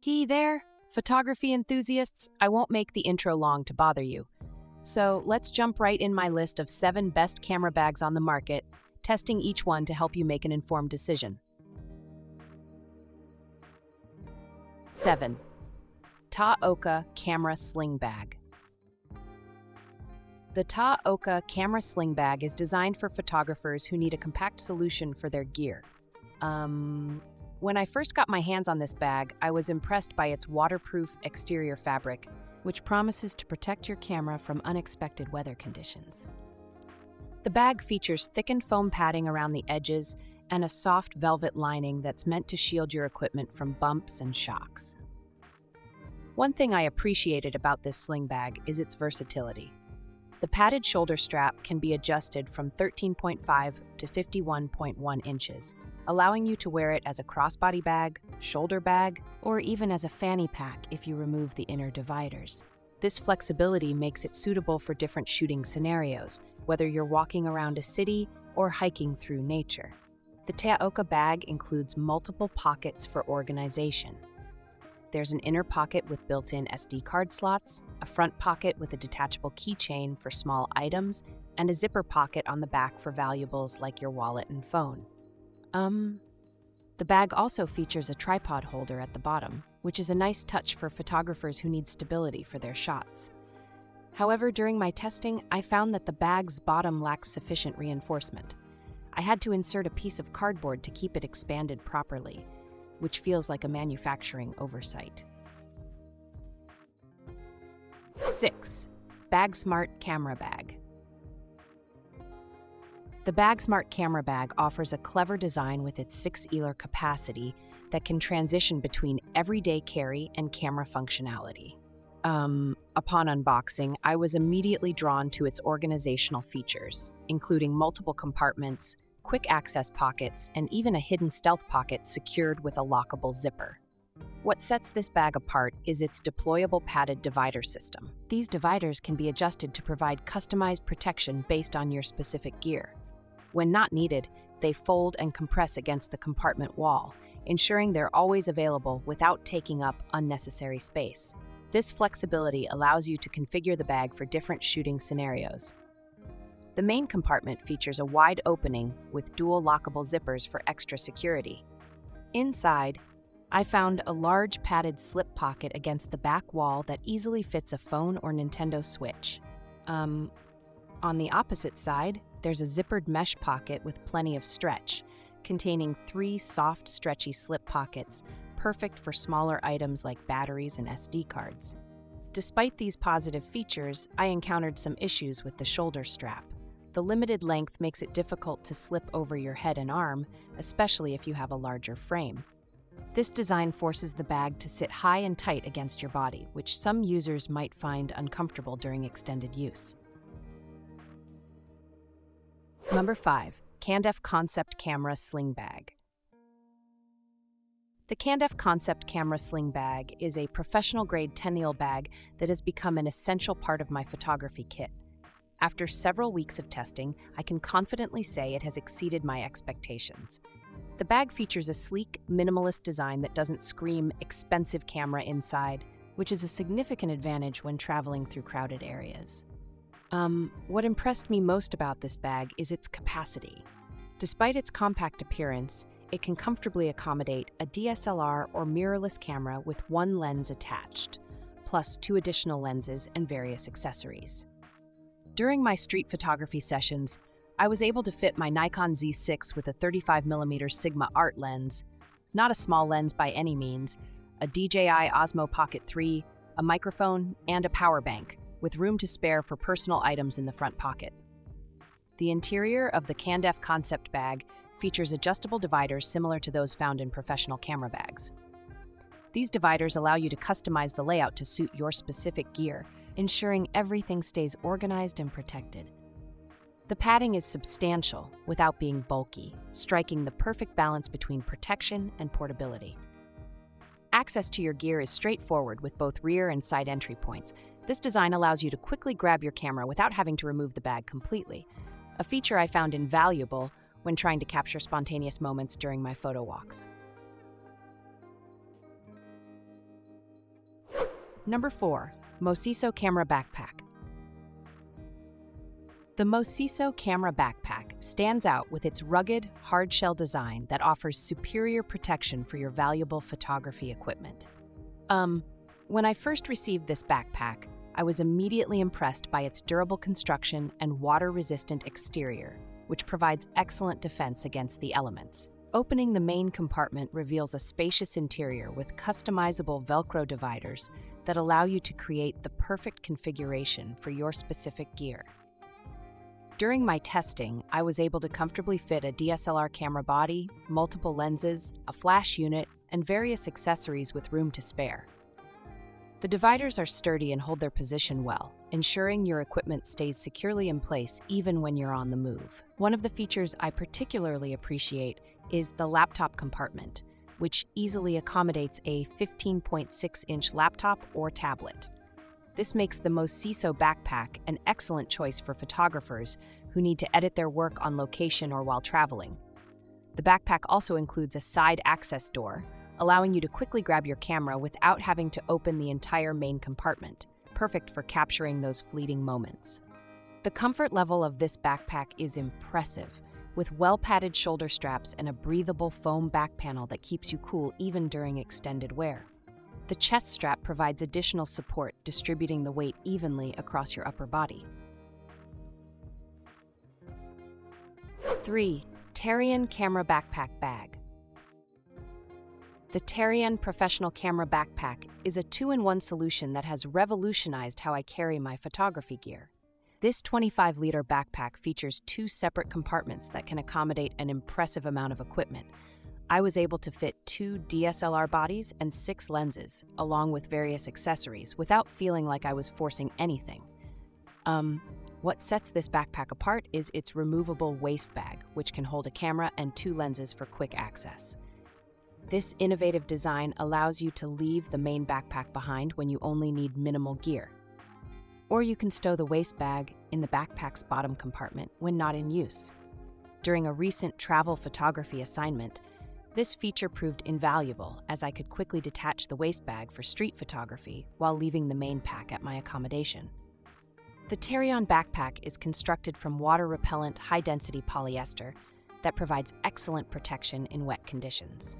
Hey there, photography enthusiasts. I won't make the intro long to bother you. So let's jump right in my list of 7 best camera bags on the market, testing each one to help you make an informed decision. 7. TAAOKA Camera Sling Bag. The TAAOKA Camera Sling Bag is designed for photographers who need a compact solution for their gear. When I first got my hands on this bag, I was impressed by its waterproof exterior fabric, which promises to protect your camera from unexpected weather conditions. The bag features thickened foam padding around the edges and a soft velvet lining that's meant to shield your equipment from bumps and shocks. One thing I appreciated about this sling bag is its versatility. The padded shoulder strap can be adjusted from 13.5 to 51.1 inches, allowing you to wear it as a crossbody bag, shoulder bag, or even as a fanny pack if you remove the inner dividers. This flexibility makes it suitable for different shooting scenarios, whether you're walking around a city or hiking through nature. The TAAOKA bag includes multiple pockets for organization. There's an inner pocket with built-in SD card slots, a front pocket with a detachable keychain for small items, and a zipper pocket on the back for valuables like your wallet and phone. The bag also features a tripod holder at the bottom, which is a nice touch for photographers who need stability for their shots. However, during my testing, I found that the bag's bottom lacks sufficient reinforcement. I had to insert a piece of cardboard to keep it expanded properly, which feels like a manufacturing oversight. 6. BAGSMART Camera Bag. The BAGSMART Camera Bag offers a clever design with its 6-ealer capacity that can transition between everyday carry and camera functionality. Upon unboxing, I was immediately drawn to its organizational features, including multiple compartments, quick access pockets, and even a hidden stealth pocket secured with a lockable zipper. What sets this bag apart is its deployable padded divider system. These dividers can be adjusted to provide customized protection based on your specific gear. When not needed, they fold and compress against the compartment wall, ensuring they're always available without taking up unnecessary space. This flexibility allows you to configure the bag for different shooting scenarios. The main compartment features a wide opening with dual lockable zippers for extra security. Inside, I found a large padded slip pocket against the back wall that easily fits a phone or Nintendo Switch. On the opposite side, there's a zippered mesh pocket with plenty of stretch, containing 3 soft, stretchy slip pockets, perfect for smaller items like batteries and SD cards. Despite these positive features, I encountered some issues with the shoulder strap. The limited length makes it difficult to slip over your head and arm, especially if you have a larger frame. This design forces the bag to sit high and tight against your body, which some users might find uncomfortable during extended use. Number 5. CanDef Concept Camera Sling Bag. The CanDef Concept Camera Sling Bag is a professional-grade 10-eal bag that has become an essential part of my photography kit. After several weeks of testing, I can confidently say it has exceeded my expectations. The bag features a sleek, minimalist design that doesn't scream expensive camera inside, which is a significant advantage when traveling through crowded areas. What impressed me most about this bag is its capacity. Despite its compact appearance, it can comfortably accommodate a DSLR or mirrorless camera with 1 lens attached, plus 2 additional lenses and various accessories. During my street photography sessions, I was able to fit my Nikon Z6 with a 35mm Sigma art lens, not a small lens by any means, a DJI Osmo Pocket 3, a microphone, and a power bank, with room to spare for personal items in the front pocket. The interior of the CanDef Concept Bag features adjustable dividers similar to those found in professional camera bags. These dividers allow you to customize the layout to suit your specific gear, ensuring everything stays organized and protected. The padding is substantial without being bulky, striking the perfect balance between protection and portability. Access to your gear is straightforward with both rear and side entry points. This design allows you to quickly grab your camera without having to remove the bag completely, a feature I found invaluable when trying to capture spontaneous moments during my photo walks. Number 4. MOSISO Camera Backpack. The MOSISO Camera Backpack stands out with its rugged, hardshell design that offers superior protection for your valuable photography equipment. When I first received this backpack, I was immediately impressed by its durable construction and water-resistant exterior, which provides excellent defense against the elements. Opening the main compartment reveals a spacious interior with customizable Velcro dividers that allow you to create the perfect configuration for your specific gear. During my testing, I was able to comfortably fit a DSLR camera body, multiple lenses, a flash unit, and various accessories with room to spare. The dividers are sturdy and hold their position well, ensuring your equipment stays securely in place even when you're on the move. One of the features I particularly appreciate is the laptop compartment, which easily accommodates a 15.6-inch laptop or tablet. This makes the MOSISO backpack an excellent choice for photographers who need to edit their work on location or while traveling. The backpack also includes a side access door, allowing you to quickly grab your camera without having to open the entire main compartment, perfect for capturing those fleeting moments. The comfort level of this backpack is impressive, with well-padded shoulder straps and a breathable foam back panel that keeps you cool even during extended wear. The chest strap provides additional support, distributing the weight evenly across your upper body. 3. ARION Camera Backpack Bag. The ARION Professional Camera Backpack is a 2-in-1 solution that has revolutionized how I carry my photography gear. This 25-liter backpack features 2 separate compartments that can accommodate an impressive amount of equipment. I was able to fit 2 DSLR bodies and 6 lenses, along with various accessories, without feeling like I was forcing anything. What sets this backpack apart is its removable waist bag, which can hold a camera and 2 lenses for quick access. This innovative design allows you to leave the main backpack behind when you only need minimal gear. Or you can stow the waist bag in the backpack's bottom compartment when not in use. During a recent travel photography assignment, this feature proved invaluable as I could quickly detach the waist bag for street photography while leaving the main pack at my accommodation. The ARION backpack is constructed from water-repellent, high-density polyester that provides excellent protection in wet conditions.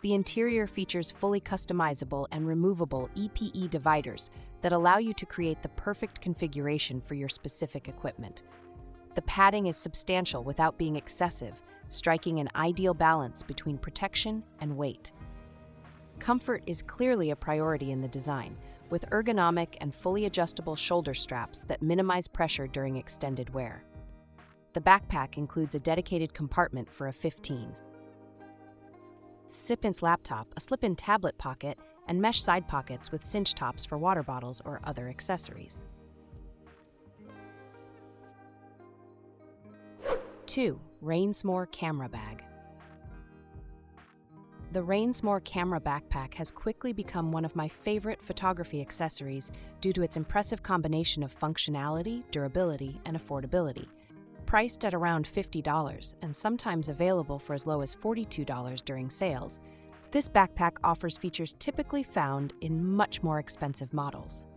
The interior features fully customizable and removable EPE dividers that allow you to create the perfect configuration for your specific equipment. The padding is substantial without being excessive, striking an ideal balance between protection and weight. Comfort is clearly a priority in the design, with ergonomic and fully adjustable shoulder straps that minimize pressure during extended wear. The backpack includes a dedicated compartment for a 15.6-inch laptop, a slip-in tablet pocket, and mesh side pockets with cinch tops for water bottles or other accessories. 2. RAINSMORE Camera Bag. The RAINSMORE Camera Backpack has quickly become one of my favorite photography accessories due to its impressive combination of functionality, durability, and affordability. Priced at around $50 and sometimes available for as low as $42 during sales, this backpack offers features typically found in much more expensive models.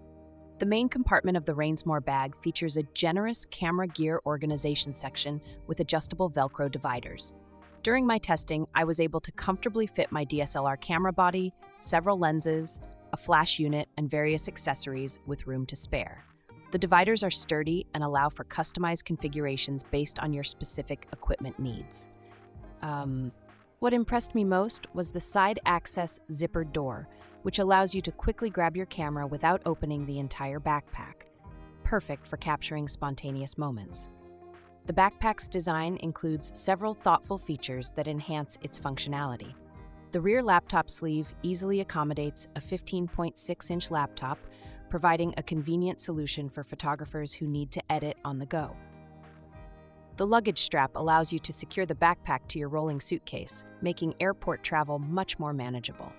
The main compartment of the RAINSMORE bag features a generous camera gear organization section with adjustable Velcro dividers. During my testing, I was able to comfortably fit my DSLR camera body, several lenses, a flash unit, and various accessories with room to spare. The dividers are sturdy and allow for customized configurations based on your specific equipment needs. What impressed me most was the side access zippered door, which allows you to quickly grab your camera without opening the entire backpack, perfect for capturing spontaneous moments. The backpack's design includes several thoughtful features that enhance its functionality. The rear laptop sleeve easily accommodates a 15.6-inch laptop, providing a convenient solution for photographers who need to edit on the go. The luggage strap allows you to secure the backpack to your rolling suitcase, making airport travel much more manageable.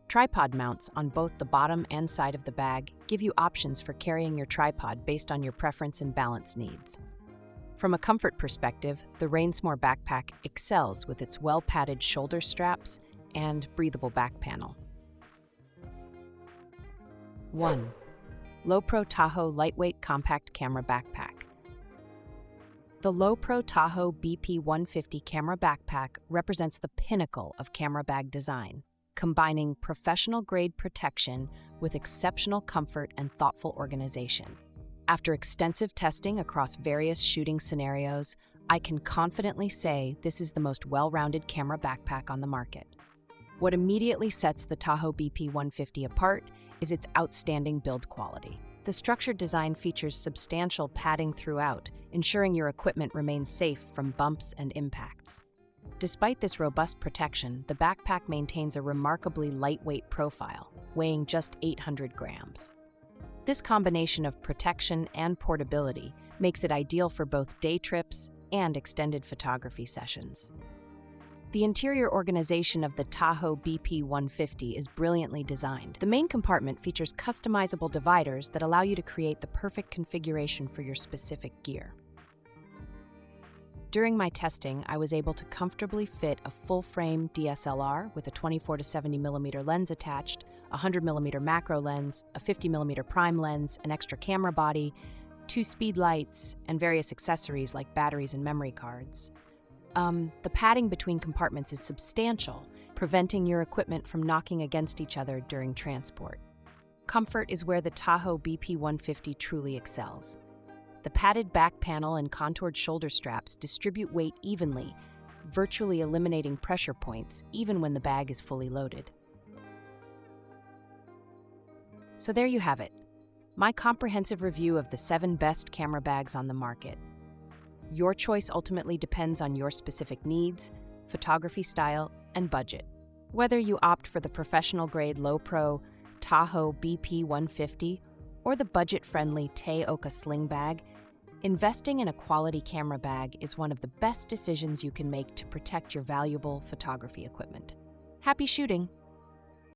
Tripod mounts on both the bottom and side of the bag give you options for carrying your tripod based on your preference and balance needs. From a comfort perspective, the RAINSMORE backpack excels with its well-padded shoulder straps and breathable back panel. 1. LowePro TahoeLightweight Compact Camera Backpack. The LowePro Tahoe BP150 camera backpack represents the pinnacle of camera bag design, combining professional-grade protection with exceptional comfort and thoughtful organization. After extensive testing across various shooting scenarios, I can confidently say this is the most well-rounded camera backpack on the market. What immediately sets the Tahoe BP150 apart is its outstanding build quality. The structured design features substantial padding throughout, ensuring your equipment remains safe from bumps and impacts. Despite this robust protection, the backpack maintains a remarkably lightweight profile, weighing just 800 grams. This combination of protection and portability makes it ideal for both day trips and extended photography sessions. The interior organization of the Tahoe BP150 is brilliantly designed. The main compartment features customizable dividers that allow you to create the perfect configuration for your specific gear. During my testing, I was able to comfortably fit a full-frame DSLR with a 24-70mm lens attached, a 100mm macro lens, a 50mm prime lens, an extra camera body, 2 speed lights, and various accessories like batteries and memory cards. The padding between compartments is substantial, preventing your equipment from knocking against each other during transport. Comfort is where the Tahoe BP150 truly excels. The padded back panel and contoured shoulder straps distribute weight evenly, virtually eliminating pressure points even when the bag is fully loaded. So there you have it, my comprehensive review of the 7 best camera bags on the market. Your choice ultimately depends on your specific needs, photography style, and budget. Whether you opt for the professional-grade LowePro Tahoe BP150 or the budget-friendly TAAOKA Sling bag, investing in a quality camera bag is one of the best decisions you can make to protect your valuable photography equipment. Happy shooting!